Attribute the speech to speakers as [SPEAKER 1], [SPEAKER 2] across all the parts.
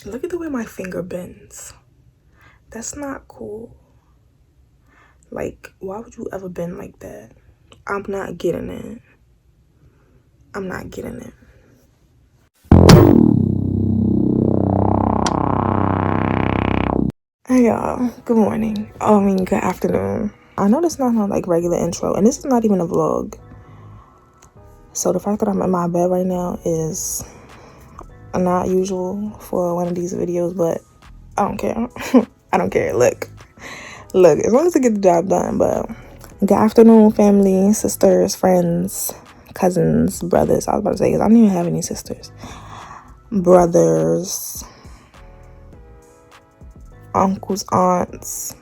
[SPEAKER 1] Look at the way my finger bends. That's not cool. Like, why would you ever bend like that? I'm not getting it. I'm not getting it. Hey y'all, good morning. Good afternoon. I know this is not my like regular intro, and this is not even a vlog. So the fact that I'm in my bed right now is not usual for one of these videos, but I don't care. I don't care. Look, as long as I get the job done. But good afternoon, family, sisters, friends, cousins, brothers. I was about to say, because I don't even have any sisters. Brothers, uncles, aunts,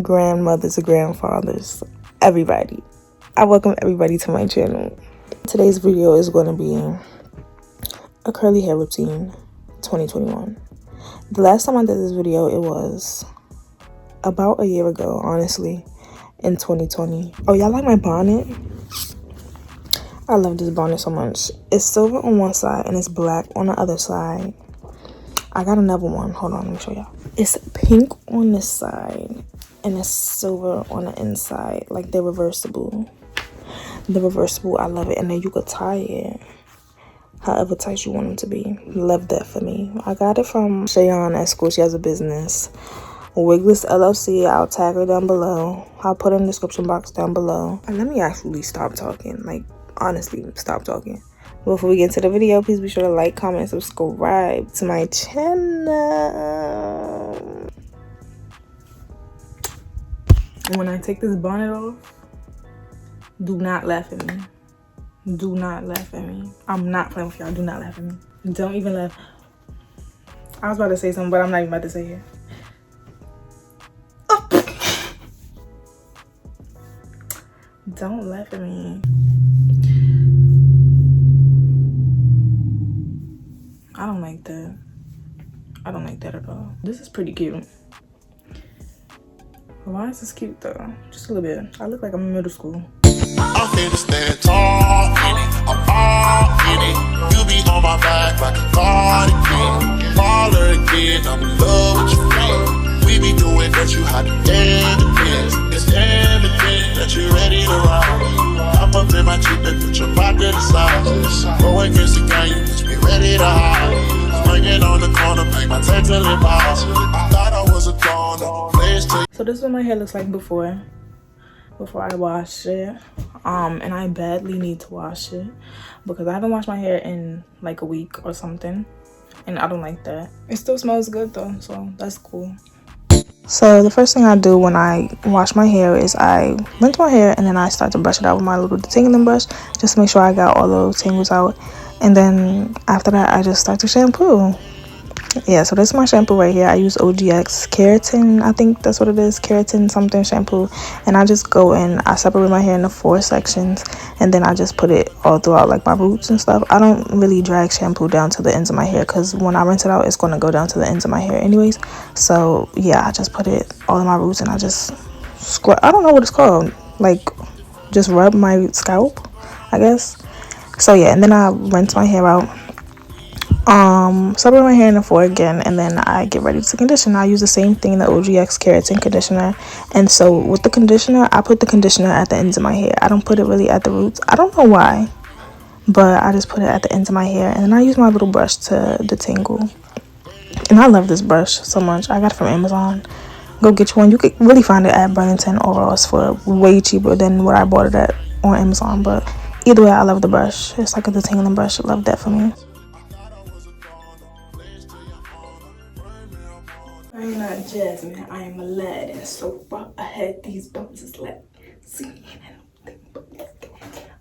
[SPEAKER 1] grandmothers, grandfathers, everybody. I welcome everybody to my channel. Today's video is going to be a curly hair routine 2021. The last time I did this video, it was about a year ago, honestly, in 2020. Oh, y'all like my bonnet? I love this bonnet so much. It's silver on one side and it's black on the other side. I got another one. Hold on, let me show y'all. It's pink on this side and it's silver on the inside. Like they're reversible. I love it. And then you could tie it however tight you want them to be. Love that for me. I got it from Shayon at school. She has a business, Wigless LLC. I'll tag her down below. I'll put it in the description box down below. And let me actually stop talking. Like, honestly, stop talking. Before we get into the video, please be sure to like, comment, and subscribe to my channel. When I take this bonnet off, do not laugh at me. Do not laugh at me. I'm not playing with y'all. Do not laugh at me. Don't even laugh. I was about to say something, but I'm not even about to say it. Oh. Don't laugh at me. I don't like that. I don't like that at all. This is pretty cute. Why is this cute though? Just a little bit. I look like I'm in middle school. I'm finna stand tall in it, I'm all in it. You be on my back like a cardigan. Baller again, I'm in love with your friend. We be doing that, you had to dance. It's evident that you're ready to ride. I'm up in my Jeep and put your body to the side. Go against the gang, you just be ready to hide. Swinging on the corner, make my text a little boss. I thought I was a goner. So this is what my hair looks like before I wash it. And I badly need to wash it because I haven't washed my hair in like a week or something, and I don't like that. It still smells good though, so that's cool. So the first thing I do when I wash my hair is I rinse my hair and then I start to brush it out with my little detangling brush just to make sure I got all those tangles out, and then after that I just start to shampoo. Yeah, so this is my shampoo right here. I use OGX keratin, I think that's what it is, keratin something shampoo, and I just go in, I separate my hair into 4 sections, and then I just put it all throughout like my roots and stuff. I don't really drag shampoo down to the ends of my hair because when I rinse it out, it's going to go down to the ends of my hair anyways. So yeah, I just put it all in my roots and I just scrub. I don't know what it's called, like just rub my scalp, I guess. So yeah, and then I rinse my hair out, separate my hair into 4 again, and then I get ready to condition. I use the same thing, the OGX keratin conditioner. And so with the conditioner, I put the conditioner at the ends of my hair. I don't put it really at the roots. I don't know why, but I just put it at the ends of my hair, and then I use my little brush to detangle. And I love this brush so much. I got it from Amazon. Go get you one. You could really find it at Burlington or Ross for way cheaper than what I bought it at on Amazon. But either way, I love the brush. It's like a detangling brush. I love that for me. I'm not Jasmine, I am Aladdin. So far ahead, these bumps is like singing and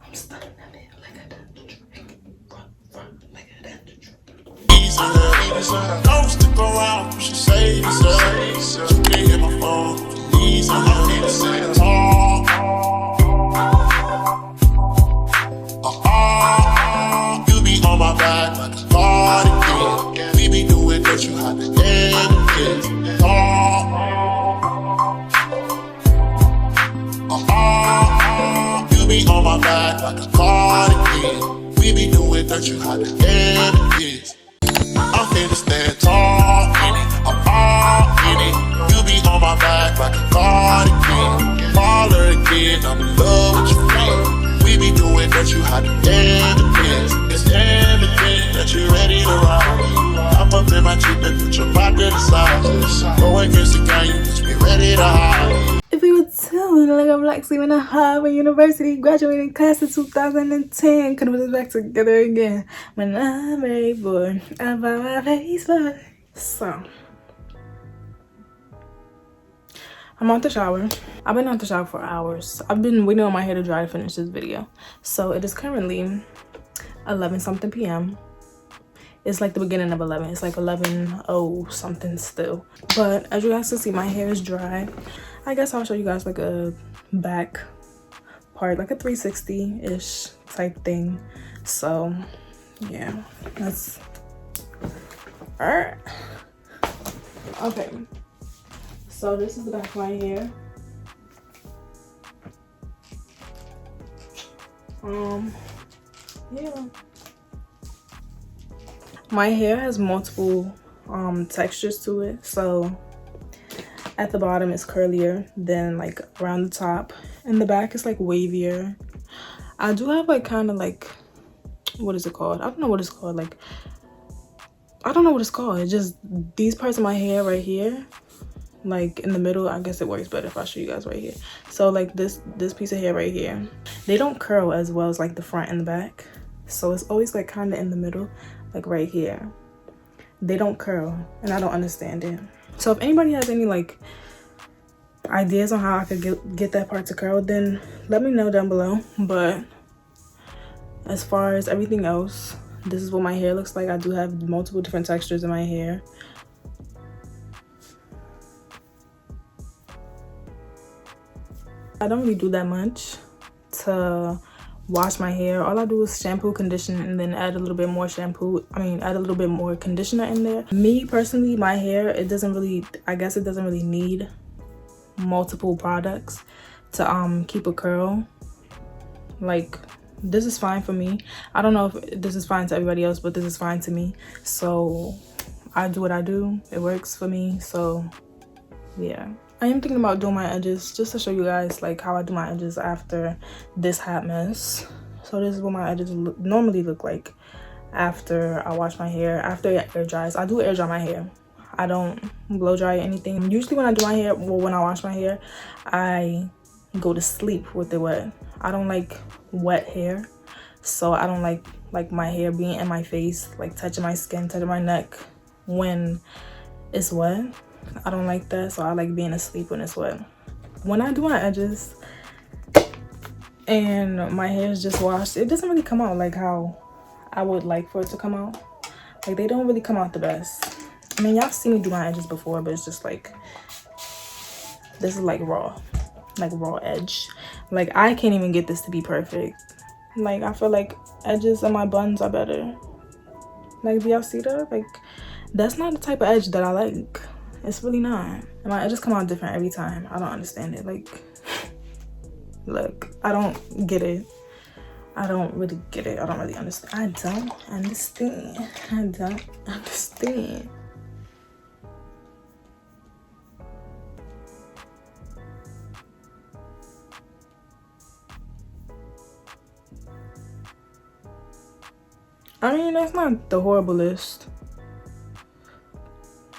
[SPEAKER 1] I'm stuck in it like a dungeon trick. Like a dungeon trick. Don't stick around, you should save yourself. You can't hit my phone, please. I need to say it all. You be on my back like a cardigan. We be doing that, you had to end. You be on my back like a cardigan. We be doing that, you had to end this. I'm finna stand tall in it, I'm all in it. You be on my back like a cardigan. Baller again, I'm in love with your friend. We be doing that, you hide the evidence. It's evident that you're ready to ride. I'm up in my Jeep and put your body to the side. Go against the gang, you just be ready to hide.
[SPEAKER 2] If you would tell me like a black student at Harvard University, graduating class of 2010, could put us back together again. When I'm very bored, I buy my Facebook. So, I'm out the shower. I've been out the shower for hours. I've been waiting on my hair to dry to finish this video. So it is currently 11 something p.m. It's like the beginning of 11. It's like 11:00 something still. But as you guys can see, my hair is dry. I guess I'll show you guys like a back part, like a 360-ish type thing. So yeah, that's all right. Okay, so this is the back of my hair. Yeah, my hair has multiple textures to it. So at the bottom it's curlier than like around the top, and the back is like wavier. I do have like kind of like, what is it called? I don't know what it's called. Like, I don't know what it's called. It's just these parts of my hair right here, like in the middle. I guess it works better if I show you guys right here. So like this piece of hair right here, they don't curl as well as like the front and the back. So it's always like kind of in the middle, like right here. They don't curl, and I don't understand it. So if anybody has any like ideas on how I could get that part to curl, then let me know down below. But as far as everything else, this is what my hair looks like. I do have multiple different textures in my hair. I don't really do that much to wash my hair. All I do is shampoo, condition, and then add a little bit more shampoo. Add a little bit more conditioner in there. Me personally, my hair, it doesn't really, I guess it doesn't really need multiple products to keep a curl. Like, this is fine for me. I don't know if this is fine to everybody else, but this is fine to me. So I do what I do. It works for me. So yeah, I am thinking about doing my edges just to show you guys like how I do my edges after this hot mess. So this is what my edges normally look like after I wash my hair, after it air dries. I do air dry my hair. I don't blow dry anything. Usually when I do my hair, well, when I wash my hair, I go to sleep with it wet. I don't like wet hair, so I don't like my hair being in my face, like touching my skin, touching my neck when it's wet. I don't like that, so I like being asleep when it's wet. When I do my edges and my hair is just washed, it doesn't really come out like how I would like for it to come out. Like, they don't really come out the best. I mean, y'all seen me do my edges before, but it's just like, this is like raw edge. Like, I can't even get this to be perfect. Like, I feel like edges on my buns are better. Like, do y'all see that? Like, that's not the type of edge that I like. It's really not. And my edges come out different every time. I don't understand it. Like, look, I don't get it. I don't really get it. I don't really understand. I don't understand. I don't understand. I mean, that's not the horriblest.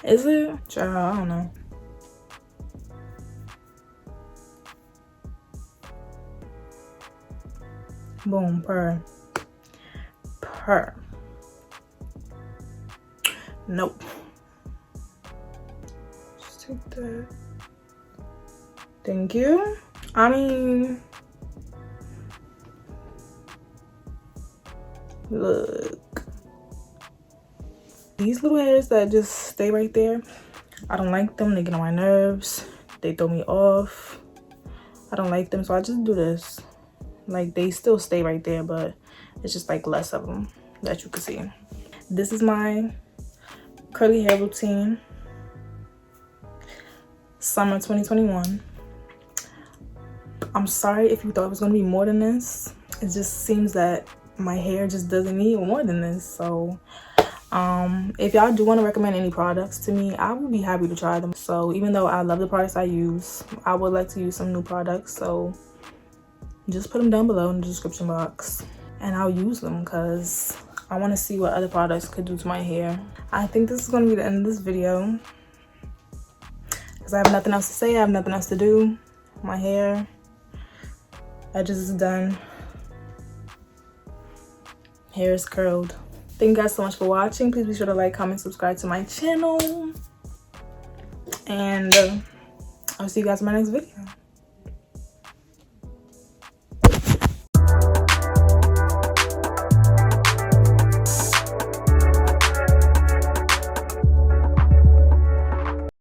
[SPEAKER 2] Is it? Child, I don't know. Boom, purr. Nope. Just take that. Thank you. I mean, look. These little hairs that just stay right there, I don't like them. They get on my nerves. They throw me off. I don't like them, so I just do this. Like, they still stay right there, but it's just like less of them that you can see. This is my curly hair routine, summer 2021. I'm sorry if you thought it was gonna be more than this. It just seems that my hair just doesn't need more than this. So If y'all do want to recommend any products to me, I would be happy to try them. So even though I love the products I use, I would like to use some new products. So just put them down below in the description box and I'll use them because I want to see what other products could do to my hair. I think this is going to be the end of this video because I have nothing else to say. I have nothing else to do. My hair, edges is done. Hair is curled. Thank you guys so much for watching. Please be sure to like, comment, subscribe to my channel. And I'll see you guys in my next video.